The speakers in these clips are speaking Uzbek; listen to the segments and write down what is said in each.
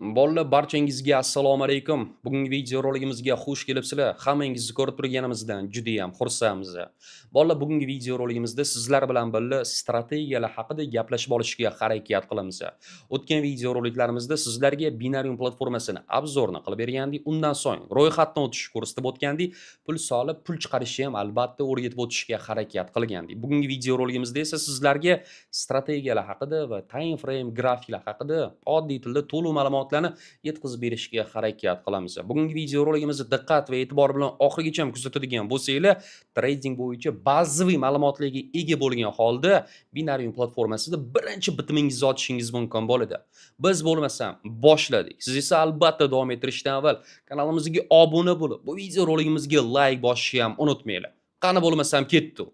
Bolalar barchangizga assalomu alaykum. Bugungi videoroligimizga xush kelibsizlar. Hammangizni ko'rib turganimizdan juda ham xursandmiz. Bolalar bugungi videoroligimizda sizlar bilan birga strategiyalar haqida gaplashib olishga harakat qilamiz. O'tgan videoroliklarimizda sizlarga Binarium platformasini obzorni qilib bergandik. Undan so'ng ro'yxatdan o'tish ko'rsatib o'tgandik. Pul solib, pul chiqarishni ham albatta o'rgatib o'tishga harakat qilgandik. Bugungi videoroligimizda esa sizlarga strategiyalar haqida va time frame grafiklar haqida oddiy tilda to'liq ma'lumotlarni yetkazib berishga harakat qilamiz. Bugungi videoroligimizni diqqat va e'tibor bilan oxirigacha kuzatadigan bo'lsanglar, trading bo'yicha bazaviy ma'lumotlarga ega bo'lgan holda Binarium platformasida birinchi bitimingizni ochishingiz mumkin bo'ladi. Biz bo'lmasam boshladik. Siz esa albatta davom ettirishdan avval kanalimizga obuna bo'lib, bu videoroligimizga like bosishni ham unutmanglar. Qani bo'lmasam ketdi.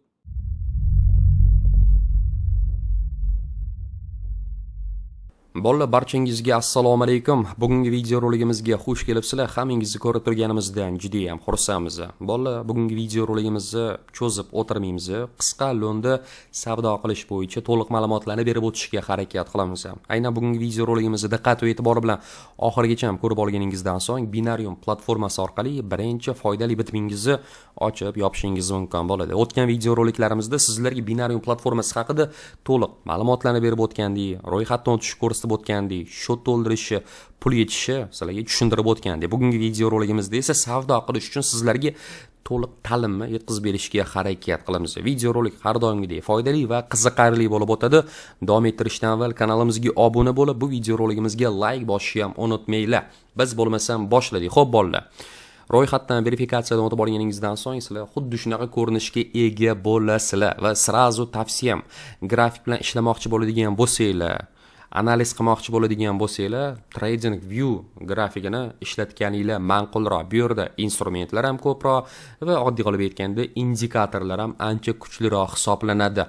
Bolalar barchangizga assalomu alaykum. Bugungi videoroligimizga xush kelibsizlar. Hammangizni ko'rib turganimizdan juda ham xursandmiz. Bolalar bugungi videoroligimizni cho'zib o'tirmaymiz. Qisqa lo'nda savdo qilish bo'yicha to'liq ma'lumotlarni berib o'tishga harakat qilamiz. Aynan bugungi videoroligimizni diqqat va e'tibor bilan oxirigacha ko'rib olganingizdan so'ng Binarium platformasi orqali birinchi foydali bitimingizni ochib yopishingiz mumkin bo'ladi. O'tgan videoroliklarimizda sizlarga Binarium platformasi haqida to'liq ma'lumotlarni berib o'tgandik. Ro'yxatdan o'tish ko'rsatib o'tgandik, shot to'ldirishi, pul yetishi sizlarga tushuntirib o'tgandik. Bugungi videoroligimizda esa savdo qilish uchun sizlarga to'liq ta'limni yetkazib berishga harakat qilamiz. Videorolik har doimgidek foydali va qiziqarli bo'lib o'tadi. Davom ettirishdan avval kanalimizga obuna bo'lib, bu videoroligimizga like bosishni ham unutmanglar. Biz bo'lmasam boshladik. Xo'p bolalar. Ro'yxatdan verifikatsiyadan o'tib olganingizdan so'ng sizlar xuddi shunaqa ko'rinishga ega bo'lasizlar va srazu tavsiyam grafik bilan ishlamoqchi bo'ladigan bo'lsanglar, analiz qilmoqchi bo'ladigan bo'lsanglar, Trading View grafikini ishlatganinglar ma'qulroq. Bu yerda instrumentlar ham ko'proq va oddiy qilib aytganda indikatorlar ham ancha kuchliroq hisoblanadi.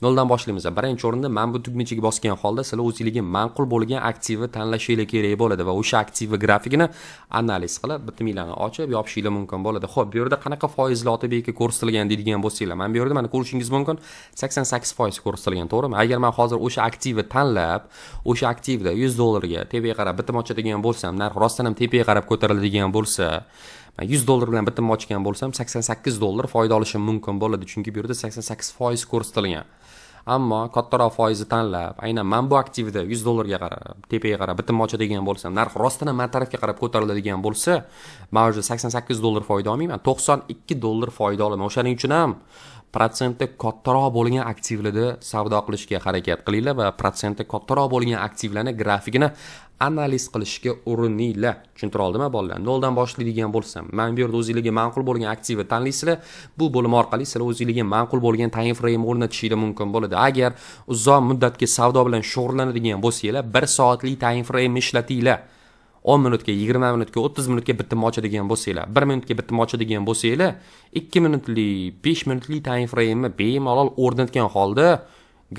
Noldan boshlaymiz. Birinchi o'rinda mana bu tugmachaga bosgan holda sizlar o'zingizga ma'qul bo'lgan aktivni tanlashingiz kerak bo'ladi va o'sha aktiv grafikini analiz qilib bitimlarni ochib yopishingiz mumkin bo'ladi. Xo'p, bu yerda qanaqa foizlar OTBga ko'rsatilgan deydigan bo'lsanglar, mana bu yerda mana ko'rishingiz mumkin 88% ko'rsatilgan, to'g'rimi? Agar men hozir o'sha aktivni tanlab, o'sha aktivda $100 tepaga qarab bitim ochadigan bo'lsam, narx rostdan ham tepaga qarab ko'tariladigan bo'lsa, $100 bilan bitim ochgan bo'lsam $88 foyda olishim mumkin bo'ladi, chunki bu yerda 88% ko'rsatilgan. Ammo kattaroq foizni tanlab, aynan men bu aktivda $100 ga qarab, tepaga qarab bitim ochadigan bo'lsam, narx rostdan ham men tarafga qarab ko'tariladigan bo'lsa, men o'sha $88 foyda olmayman, $92 foyda olaman. O'shaning uchun ham protsenti kattaroq bo'lgan aktivlarda savdo qilishga harakat qilinglar va protsenti kattaroq bo'lgan aktivlarni grafikini analiz qilishga urininglar. Tushuntira oldimmi bolalar? Noldan boshlaydigan bo'lsam, men bu yerda o'zingizga ma'qul bo'lgan aktivni tanlaysizlar. Bu bo'lim orqali sizlar o'zingizga ma'qul bo'lgan time frame o'rnatishingiz mumkin bo'ladi. Agar uzoq muddatga savdo bilan shug'ullanadigan bo'lsanglar, 1 soatlik time frame ishlatinglar. 10 minutga, 20 minutga, 30 minutga bitim ochadigan bo'lsanglar, 1 minutga bitim ochadigan bo'lsanglar, 2 minutlik, 5 minutlik time frame bemalol o'rnatgan holda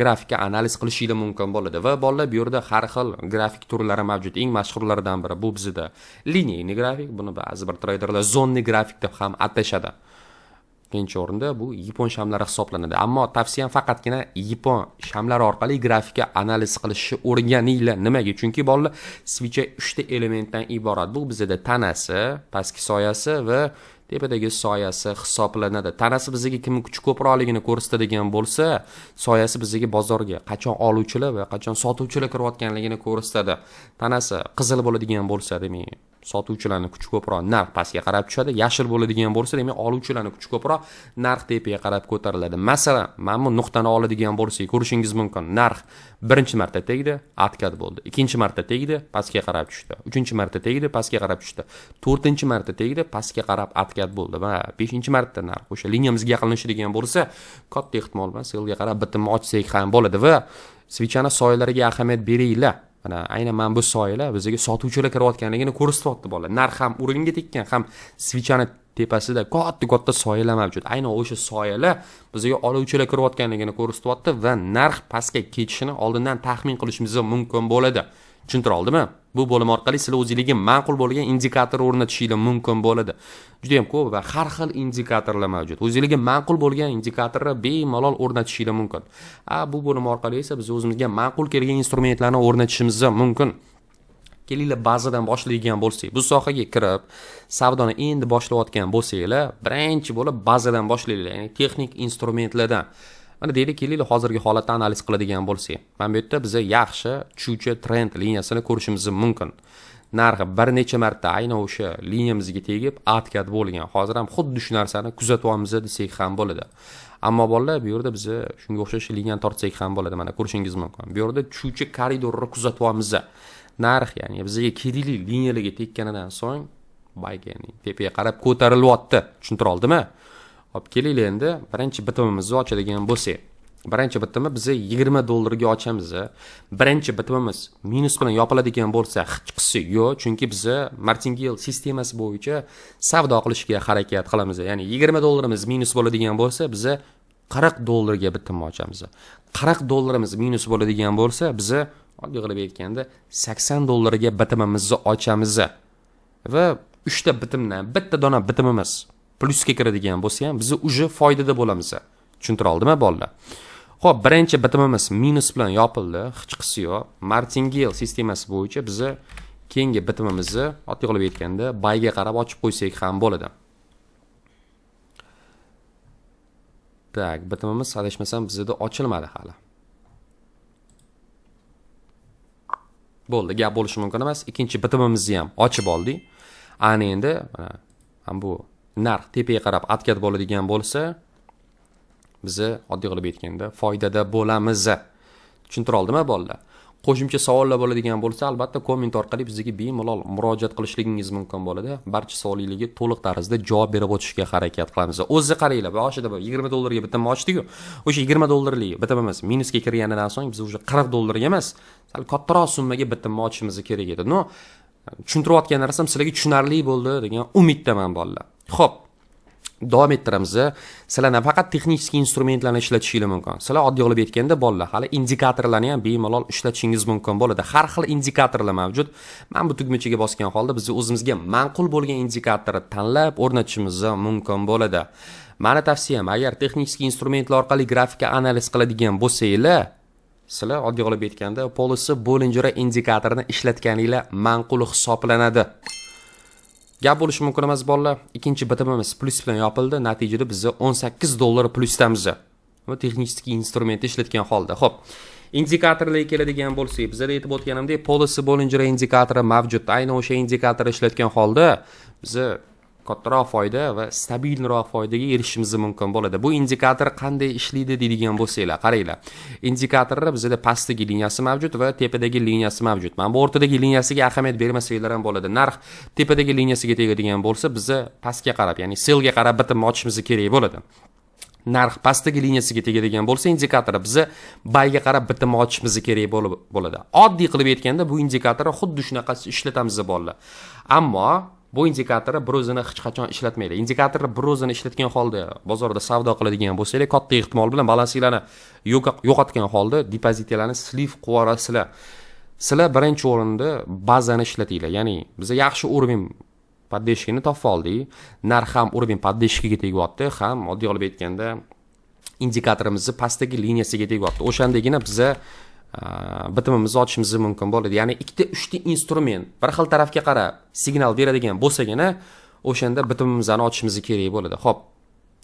grafikka analiz qilishingiz mumkin bo'ladi. Va bolalar, bu yerda har xil grafik turlari mavjud. Eng mashhurlaridan biri bu bizda lineyni grafik, buni ba'zi bir treyderlar zonni grafik deb ham atashadi. Ikkinchi o'rinda bu yapon shamlari hisoblanadi. Ammo tavsiyam faqatgina yapon shamlari orqali grafikka analiz qilishni o'rganinglar. Nimaga? Chunki bolalar, switch 3 ta elementdan iborat. Bu bizda tanasi, pastki soyasi va tepadagi soyasi hisoblanadi. Tanasi bizga kim kuchi ko'proqligini ko'rsatadigan bo'lsa, soyasi bizga bozorga qachon oluvchilar va qachon sotuvchilar kirayotganligini ko'rsatadi. Tanasi qizil bo'ladigan bo'lsa, demak, sotuvchilarning kuchi ko'proq, narx pastga qarab tushadi. Yashil bo'ladigan bo'lsa, demak, oluvchilarning kuchi ko'proq, narx tepaga qarab ko'tariladi. Masalan, mana bu nuqtani oladigan bo'lsak, ko'rishingiz mumkin. Narx birinchi marta tegdi, atkat bo'ldi. Ikkinchi marta tegdi, pastga qarab tushdi. Uchinchi marta tegdi, pastga qarab tushdi. To'rtinchi marta tegdi, pastga qarab atkat bo'ldi va 5-marta narx o'sha liniyamizga yaqinlashadigan bo'lsa, katta ehtimol bilan selga qarab bitimni ochsak ham bo'ladi va switchani soyalariga ahamiyat beringlar. Mana aynan men bu soyalar bizga sotuvchilar kirayotganligini ko'rsatyapti bolalar. Narx ham o'ringa tekkan, ham switchani tepasida katta soyalar mavjud. Aynan o'sha soyalar bizga oluvchilar kirayotganligini ko'rsatyapti va narx pastga ketishini oldindan taxmin qilishimiz mumkin bo'ladi. Tushuntira oldimmi? Bu bo'lim orqali sizlar o'zingizga ma'qul bo'lgan indikator o'rnatishingiz mumkin bo'ladi. Juda ham ko'p va har xil indikatorlar mavjud. O'zingizga ma'qul bo'lgan indikatorni bemalol o'rnatishingiz mumkin. Bu bo'lim orqali esa biz o'zimizga ma'qul kelgan instrumentlarni o'rnatishimiz mumkin. kelinglar bazadan boshlaydigan bo'lsak, bu sohaga kirib, savdoni endi boshlayotgan bo'lsanglar, birinchi bo'lib bazadan boshlaylar, ya'ni texnik instrumentlardan. Mana deylik, kelinglar hozirgi holatni analiz qiladigan bo'lsak, mana bu yerda biz yaxshi tushuvchi trend liniyasini ko'rishimiz mumkin. Narxi bir necha marta aynan o'sha liniyamizga tegib, atkat bo'lgan. Hozir ham xuddi shu narsani kuzatyapmiz desak ham bo'ladi. Ammo bolalar, bu yerda biz shunga o'xshash liniyani tortsak ham bo'ladi. Mana ko'rishingiz mumkin. Bu yerda tushuvchi koridorni kuzatyapmiz. Narx, ya'ni bizga kerakli liniyalarga tekanidan so'ng bayga, ya'ni tepaga qarab ko'tarilyapti. Tushuntira oldimmi? Hop, kelinglar endi birinchi bitimimizni ochadigan bo'lsak. Birinchi bitimi biz $20 ochamiz. Birinchi bitimimiz minus bilan yopiladigan bo'lsa, hech qisi yo'q, chunki biz martingale sistemasi bo'yicha savdo qilishga harakat qilamiz. Ya'ni $20 minus bo'ladigan bo'lsa, biz $40 ga bitim ochamiz. $40 minus bo'ladigan bo'lsa, biz oddiy qilib aytganda $80 ga bitimimizni ochamiz. Va 3 ta bitimdan bitta dona bitimimiz plusga kiradigan bo'lsa ham, biz uje foydada bo'lamiz. Tushuntira oldimmi bolalar? Xo'p, birinchi bitimimiz minus bilan yopildi, hech qisi yo'q. Martingale sistemasi bo'yicha biz keyingi bitimimizni oddiy qilib aytganda bayga qarab ochib qo'ysak ham bo'ladi. Tak, bitimimiz adashmasam bizda ochilmadi hali. Bo'ldi, gap bo'lishi mumkin emas. Ikkinchi bitimimizni ham ochib oldik. Ana endi mana bu narx tepaga qarab atkat bo'ladigan bo'lsa, biz oddiy qilib aytganda foydada bo'lamiz. Tushuntira oldimmi bolalar? Qo'shimcha savollar bo'ladigan bo'lsa, albatta komment orqali bizga bemalol murojaat qilishligingiz mumkin bo'ladi. Barcha savollaringizga to'liq tarzda javob berib o'tishga harakat qilamiz. O'zi qaranglar, boshida $20 ga bitim ochdik-ku. O'sha $20 bitimimiz minusga kirganidan so'ng biz o'sha $40 emas, sal kattaroq summaga bitim ochishimiz kerak edi. No, tushuntirayotgan narsam sizlarga tushunarli bo'ldi degan umiddaman bolalar. Xo'p, davom ettiramiz. Sizlar faqat texnik instrumentlarni ishlatishingiz mumkin. Sizlar oddiy qilib aytganda bolalar hali indikatorlarni ham bemalol ishlatishingiz mumkin bo'ladi. Har xil indikatorlar mavjud. Men bu tugmachaga bosgan holda biz o'zimizga ma'qul bo'lgan indikatorni tanlab o'rnatishimiz mumkin bo'ladi. Meni tavsiyam, agar texnik instrumentlar orqali grafika analiz qiladigan bo'lsanglar, sizlar oddiy qilib aytganda Policy Bollinger indikatorini ishlatganinglar ma'qul hisoblanadi. Gap bo'lishi mumkin emas bolalar. Ikkinchi bitimimiz plus bilan yopildi. Natijada biz $18 plusdamiz. Bu texnik instrumentni ishlatgan holda. Xo'p, indikatorlarga keladigan bo'lsak, bizda aytib o'tganimdek, Policy Bollinger indikatori mavjud. Aynan o'sha indikatorni ishlatgan holda biz kattaroq foyda va stabilroq foydaga erishishimiz mumkin bo'ladi. Bu indikator qanday ishlaydi deydigan bo'lsanglar, qaranglar. Indikatorda bizda pastdagi liniyasi mavjud va tepadagi liniyasi mavjud. Mana bu o'rtadagi liniyasiga ahamiyat bermasanglar ham bo'ladi. Narx tepadagi liniyasiga tegadigan bo'lsa, biz pastga qarab, ya'ni sellga qarab bitim ochishimiz kerak bo'ladi. Narx pastdagi liniyasiga tegadigan bo'lsa, indikator biz bayga qarab bitim ochishimiz kerak bo'ladi. Oddiy qilib aytganda bu indikatorni xuddi shunaqa ishlatamiz bolalar. Ammo bu indikatorni bir o'zini hech qachon ishlatmaydi. Indikatorni bir o'zini ishlatgan holda bozorda savdo qiladigan bo'lsangiz, katta ehtimol bilan balansinglarni yo'qotgan holda depozitlarni sliv qilib olasizlar. Sizlar birinchi o'rinda bazani ishlatinglar. Ya'ni biz yaxshi уровень поддержканы topib oldik. Narx ham уровень поддержкаga tegyapti, ham oddiy qilib aytganda indikatorimizni pastdagi liniyasiga tegyapti. O'shandagina biz bitimimizni ochishimiz mumkin bo'ladi. Ya'ni ikkita 3 ta instrument bir xil tarafga qarab signal beradigan bo'lsagina, o'shanda bitimimizni ochishimiz kerak bo'ladi. Xo'p,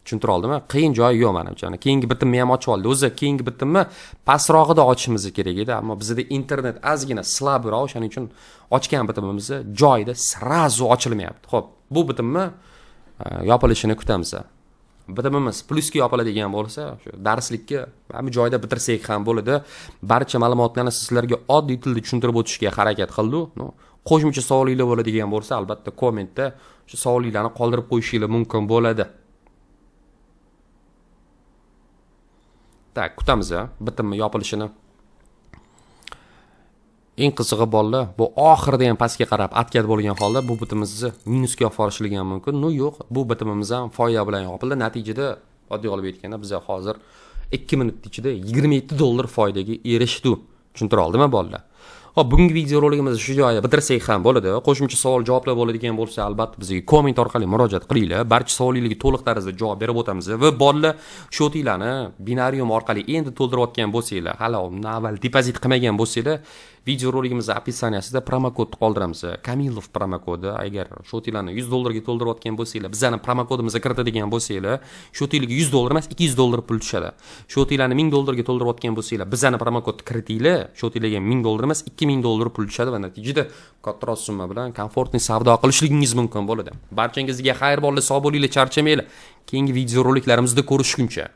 tushuntira oldimmi? Qiyin joyi yo'q menimcha. Keyingi bitimni ham ochib oldi. O'zi keyingi bitimni pastrog'ida ochishimiz kerak edi, ammo bizda internet ozgina slabroq, o'shaning uchun ochgan bitimimiz joyida srazu ochilmayapti. Xo'p, bu bitimni yopilishini kutamiz. Bitimimiz plusga yopiladigan bo'lsa, shu darslikka hamma joyda bitirsak ham bo'ladi. Barcha ma'lumotlarni sizlarga oddiy tilda tushuntirib o'tishga harakat qildik. Qo'shimcha savolinglar bo'ladigan bo'lsa, albatta kommentda shu savolinglarni qoldirib qo'yishingiz mumkin bo'ladi. Tak, kutamiz bitimni yopilishini. Eng qizig'i bolalar, bu oxirida ham pastga qarab atkat bo'lgan holda bu bitimimizni minusga olib borishligi ham mumkin. No, yo'q, bu bitimimiz ham foyda bilan yopildi. Natijada oddiy qilib aytganda biz hozir 2 minut ichida $27 foydaga erishdik. Tushuntira oldimmi bolalar? Xo'p, bugungi video roligimizni shu joyda bitirsak ham bo'ladi. Qo'shimcha savol-javoblar bo'ladigan bo'lsa, albatta bizga komment orqali murojaat qilinglar. Barcha savollaringizga to'liq tarzda javob berib o'tamiz. Va bolalar, shotinglarni binarium orqali endi to'ldirayotgan bo'lsanglar, hali avval depozit qilmagan bo'lsanglar, Videoroligimiz opisiyaniyasida promokod qoldiramiz. Kamilov promokodi. Agar shotinglarni $100 ga to'ldirayotgan bo'lsanglar, bizning promokodimizga kiritadigan bo'lsanglar, shotinglarga $100 emas, $200 pul tushadi. Shotinglarni $1000 ga to'ldirayotgan bo'lsanglar, bizning promokodni kiritinglar, shotinglarga $1000 emas, $2000 pul tushadi va natijada kattaroq summa bilan komfortli savdo qilishligingiz mumkin bo'ladi. Barchangizga xayr bo'lsin, sog' bo'linglar, charchamanglar. Keyingi videoroliklarimizda ko'rishguncha